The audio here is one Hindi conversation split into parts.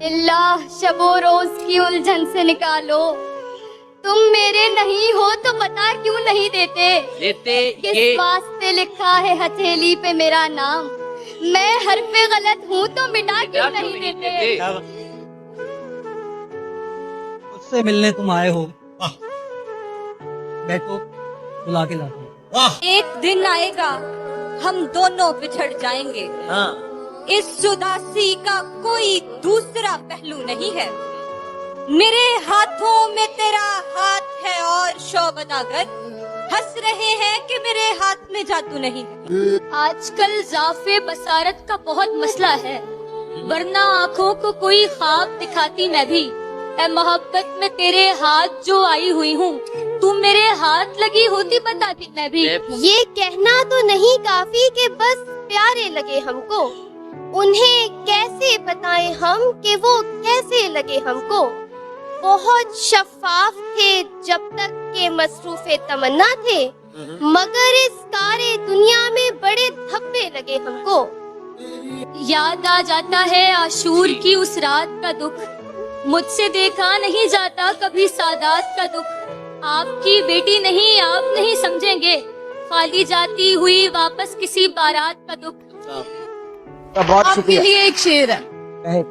अल्लाह शबो रोज की उलझन से निकालो। तुम मेरे नहीं हो तो बता क्यों नहीं देते? किस वास्ते लिखा है हथेली पे मेरा नाम? मैं हरफ गलत हूँ तो मिटा क्यों नहीं देते? मुझसे मिलने तुम आए हो, बैठो, बुला के लाता हूँ। एक दिन आएगा हम दोनों बिछड़ जाएंगे। इस उदासी का कोई दूसरा पहलू नहीं है। मेरे हाथों में तेरा हाथ है और शौबदागर हंस रहे हैं कि मेरे हाथ में जादू नहीं है। आजकल ज़ाफ़े बसारत का बहुत मसला है, वरना आँखों को कोई ख्वाब दिखाती मैं भी। ऐ मोहब्बत में तेरे हाथ जो आई हुई हूँ, तू मेरे हाथ लगी होती बताती मैं भी। ये कहना तो नहीं काफी कि बस प्यारे लगे हमको, उन्हें कैसे बताएं हम कि वो कैसे लगे हमको। बहुत शफाफ थे जब तक के मसरूफे तमन्ना थे, मगर इस कारे दुनिया में बड़े धब्बे लगे हमको। याद आ जाता है आशूर की उस रात का दुख, मुझसे देखा नहीं जाता कभी सादात का दुख। आपकी बेटी नहीं, आप नहीं समझेंगे, खाली जाती हुई वापस किसी बारात का दुख। बहुत आपके लिए एक शेर है कहे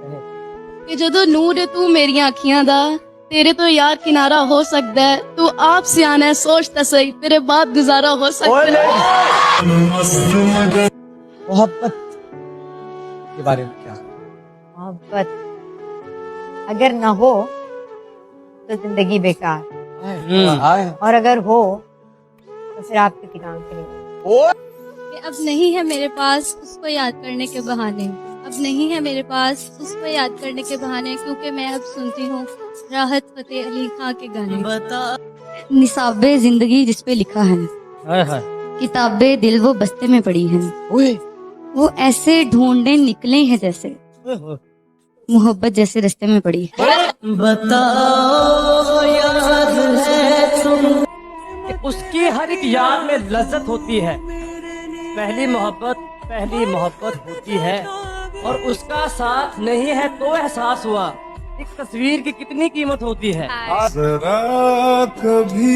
कि ਜਦੋਂ ਨੂਰ ਹੈ ਤੂੰ ਮੇਰੀਆਂ ਅੱਖੀਆਂ ਦਾ, तेरे तो यार किनारा हो सकता है, तू आप सियाना है सोच तो सही, तेरे बाद गुजारा हो सकता है। मोहब्बत के बारे में क्या? मोहब्बत अगर न हो तो जिंदगी बेकार, और अगर हो तो फिर आपके ठिकाने पे नहीं। अब नहीं है मेरे पास उसको याद करने के बहाने, अब नहीं है मेरे पास उसको याद करने के बहाने, क्योंकि मैं अब सुनती हूँ राहत फतेह अली खां के गाने। निसाबे जिंदगी जिस पे लिखा है, किताबे दिल वो बस्ते में पड़ी है, वो ऐसे ढूंढने निकले हैं जैसे मोहब्बत जैसे रास्ते में पड़ी है। बताओ याद है तुम कि उसकी हर एक याद में लज्जत होती है। पहली मोहब्बत होती है और उसका साथ नहीं है तो एहसास हुआ एक तस्वीर की कितनी कीमत होती है। जरा कभी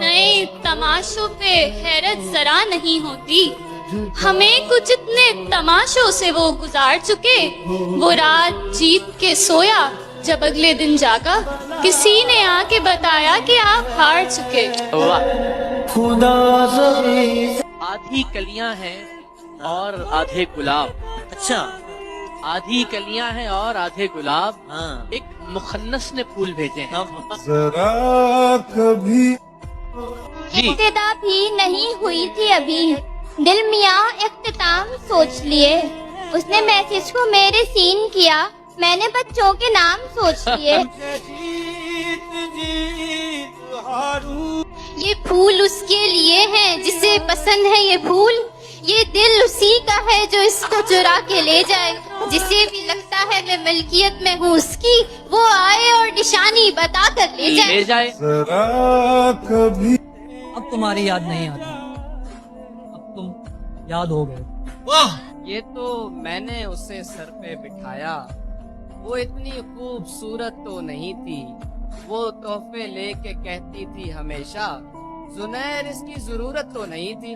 नए तमाशों पे हैरत जरा नहीं होती, हमें कुछ इतने तमाशों से वो गुजार चुके। वो रात जीत के सोया जब अगले दिन जागा, किसी ने आके बताया कि आप हार चुके। आधी कलियां हैं और आधे गुलाब। अच्छा, आधी कलियां हैं और आधे गुलाब। एक मुखन्नस ने फूल भेजे हैं। जरा कभी इब्तिदा भी नहीं हुई थी अभी, दिल मियाँ इख्तिताम सोच लिए। उसने मैसेज को मेरे सीन किया, मैंने बच्चों के नाम सोच लिए। ये फूल उसके लिए हैं जिसे पसंद है ये फूल, ये दिल उसी का है जो इसको चुरा के ले जाए। जिसे भी लगता है मैं मलकियत में हूँ उसकी, वो आए और निशानी बता कर ले जाए। जरा कभी अब तुम्हारी याद नहीं आती, अब तुम याद हो गए। ये तो मैंने उसे सर पे बिठाया, वो इतनी खूबसूरत तो नहीं थी, वो तोहफे लेके कहती थी हमेशा, जुनैर इसकी जरूरत तो नहीं थी।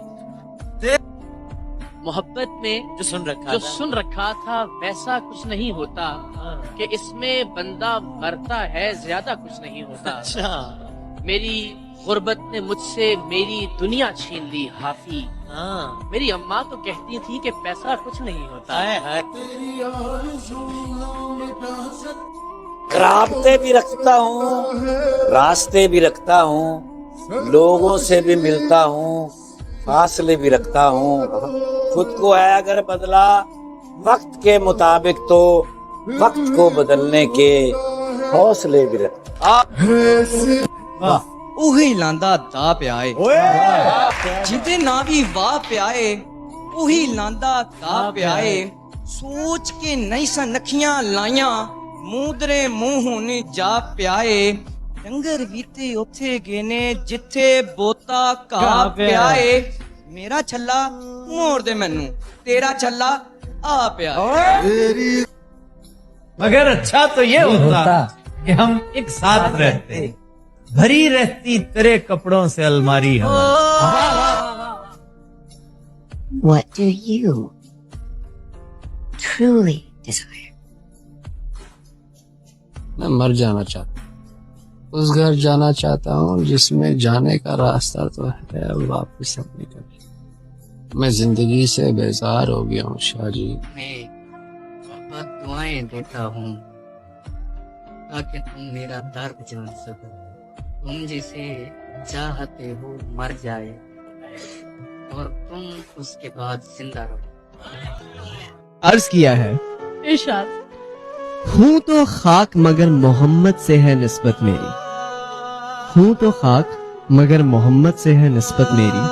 मोहब्बत में जो सुन रखा था वैसा कुछ नहीं होता, कि इसमें बंदा मरता है ज्यादा कुछ नहीं होता। अच्छा। मेरी गुर्बत ने मुझसे मेरी दुनिया छीन ली हाफी। मेरी अम्मा तो कहती थी कि पैसा कुछ नहीं होता है। रास्ते भी रखता हूँ, रास्ते भी रखता हूँ, लोगों से भी मिलता हूँ, फासले भी रखता हूँ। खुद को है अगर बदला वक्त के मुताबिक तो वक्त को बदलने के हौसले भी रखता। ਉਹੀ ਲਾਂਦਾ ਦਾ ਪਿਆਏ ਜਿਹਦੇ ਨਾ ਵੀ ਵਾਹ ਪਿਆਏ, ਉਹੀ ਲਾਂਦਾ ਦਾ ਪਿਆਏ। ਸੋਚ ਕੇ ਨਹੀਂ ਸਨਖੀਆਂ ਲਾਈਆਂ, ਮੂਦਰੇ ਮੂੰਹੋਂ ਨੀ ਜਾ ਪਿਆਏ। ਡੰਗਰ ਵੀ ਤੇ ਉੱਥੇ ਗਏ ਨੇ ਜਿੱਥੇ ਬੋਤਾ ਘਾਹ ਪਿਆਏ। ਮੇਰਾ ਛੱਲਾ ਮੋੜ ਦੇ ਮੈਨੂੰ, ਤੇਰਾ ਛੱਲਾ ਆ ਪਿਆ। मगर अच्छा तो ये होता कि हम एक साथ रहते, भरी रहती तेरे कपड़ों से अलमारी हमारी। What do you truly desire? मैं मर जाना चाहता हूँ, उस घर जाना चाहता हूँ जिसमें जाने का रास्ता तो है, अब वापस अपनी कभी। मैं जिंदगी से बेजार हो गया हूँ शाह जी। मैं बहुत दुआएं देता हूँ ताकि तुम मेरा दर्द जान सको। तुम जिसे चाहते हो मर जाए और तुम उसके बाद जिंदा रहो। अर्ज किया है, इरशाद। हूँ तो खाक मगर मोहम्मद से है निस्बत मेरी, हूँ तो खाक मगर मोहम्मद से है निस्बत मेरी,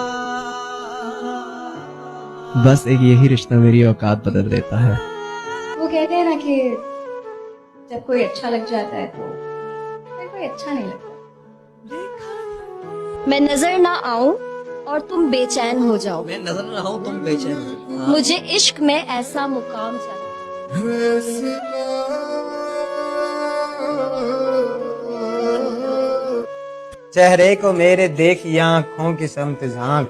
बस एक यही रिश्ता मेरी औकात बदल देता है। वो कहते हैं ना कि जब कोई अच्छा लग जाता है तो फिर कोई अच्छा नहीं लगता। मैं नजर ना आऊं और तुम बेचैन हो जाओ, मैं नजर ना आऊं तुम बेचैन हो। मुझे इश्क में ऐसा मुकाम चाहिए। चेहरे को मेरे देख आँखों की समत झांक,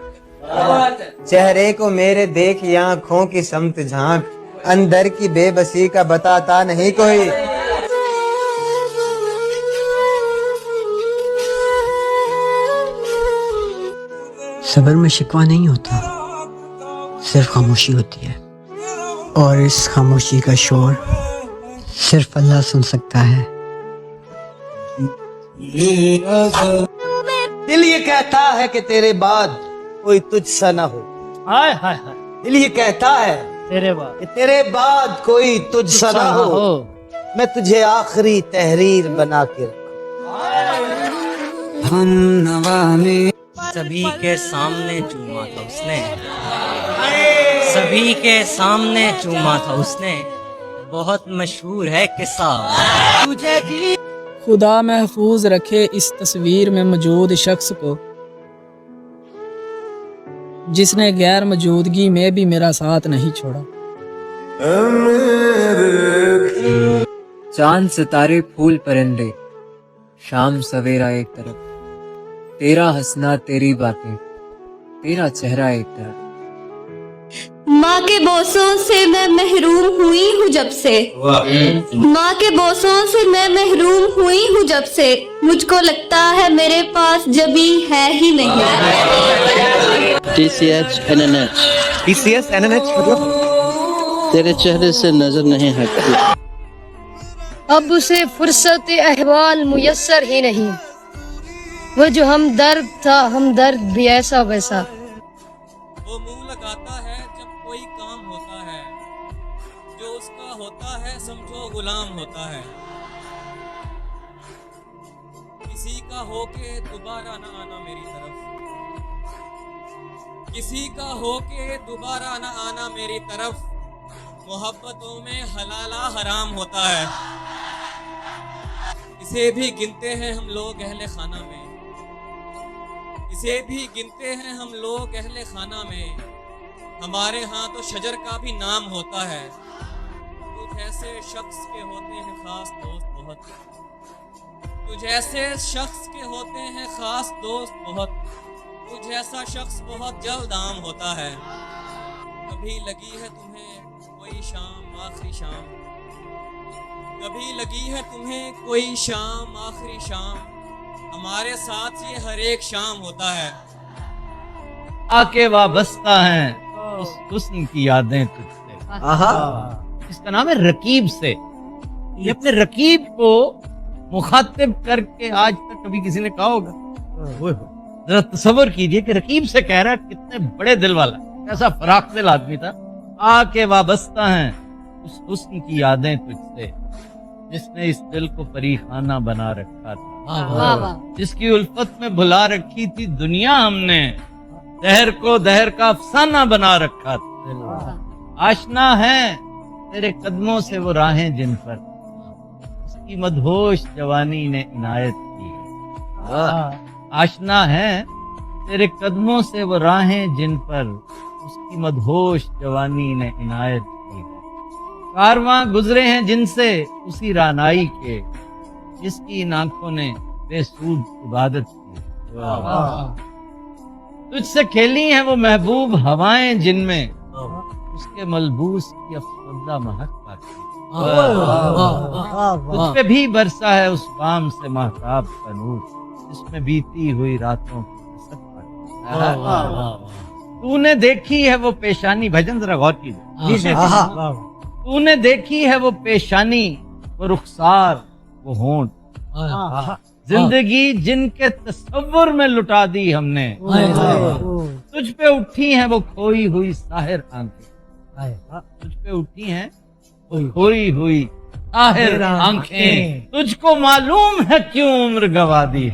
चेहरे को मेरे देख आँखों की समत झांक, अंदर की बेबसी का बताता नहीं कोई। सबर में शिकवा नहीं होता, सिर्फ खामोशी होती है, और इस खामोशी का शोर सिर्फ अल्लाह सुन सकता है। दिल ये कहता है कि तेरे बाद कोई तुझसा ना हो, हाय हाय हाय, दिल ये कहता है कि तेरे बाद कोई तुझसा ना हो, मैं तुझे आखिरी तहरीर बना के सभी के सामने चूमा था उसने, सभी के सामने चूमा था उसने, बहुत मशहूर है किस्सा। तुझे खुदा महफूज रखे इस तस्वीर में मौजूद शख्स को जिसने गैर मौजूदगी में भी मेरा साथ नहीं छोड़ा। चांद सितारे फूल परिंदे, शाम सवेरा एक तरफ, तेरा हंसना तेरी बातें, तेरा चेहरा एक तरफ। माँ के बोसों से मैं महरूम हुई हूँ जब से, माँ के बोसों से मैं महरूम हुई हूँ जब से, मुझको लगता है मेरे पास जबी है ही नहीं। TCH NNH मतलब तेरे चेहरे से नजर नहीं हटती। अब उसे फुर्सत अहवाल मुयस्सर ही नहीं, वो जो हमदर्द था हमदर्द भी ऐसा वैसा। वो मुंह लगाता है जब कोई काम होता है, जो उसका होता है समझो गुलाम होता है। किसी का होके दोबारा ना आना मेरी तरफ, किसी का होके दोबारा ना आना मेरी तरफ, मोहब्बतों में हलाला हराम होता है। इसे भी गिनते हैं हम लोग अहले खाना में, इसे भी गिनते हैं हम लोग अहले खाना में, हमारे यहाँ तो शजर का भी नाम होता है। कुछ ऐसे शख्स के होते हैं खास दोस्त बहुत, कुछ ऐसे शख्स के होते हैं खास दोस्त बहुत, कुछ ऐसा शख्स बहुत जल्द आम होता है। कभी लगी है तुम्हें कोई शाम आखिरी शाम, कभी लगी है तुम्हें कोई शाम आखिरी शाम, हमारे साथ ये हर एक शाम होता है। आके वाबस्ता हैं उस हुस्न की यादें तुझसे। इसका नाम है रकीब से। ये अपने रकीब को मुखातिब करके आज तक कभी किसी ने कहा होगा? जरा तसव्वुर कीजिए कि रकीब से कह रहा है, कितने बड़े दिल वाला, कैसा फराक दिल आदमी था। आके वाबस्ता हैं उस हुस्न की यादें तुझसे, जिसने इस दिल को परीखाना बना रखा था, जिसकी उल्फत में भुला रखी थी दुनिया हमने, दहर को दहर का अफसाना बना रखा था। आशना है तेरे कदमों से वो राहें जिन पर उसकी मदहोश जवानी ने इनायत की। आशना है तेरे कदमों से वो राहें जिन पर उसकी मदहोश जवानी ने इनायत की। कारवां गुजरे हैं जिनसे उसी रानाई के, जिसकी इन आंखों ने बेसूद इबादत की। तुझसे खेली हैं वो महबूब हवाएं जिनमें उसके मलबूस की अफसरदा महक पाती। तुझ पे भी बरसा है उस बाम से महताब का नूर, जिसमें बीती हुई रातों की कसक पाती। तूने देखी है वो पेशानी, भजन जरा गौर कीजिए। तूने देखी है वो पेशानी, वो रुखसार, वो होंठ, जिंदगी जिनके तस्वुर में लुटा दी हमने। तुझ पे उठी हैं वो खोई हुई साहिर आंखें, तुझ पे उठी हैं खोई हुई साहिर आंखें, तुझको मालूम है क्यों उम्र गवा दी।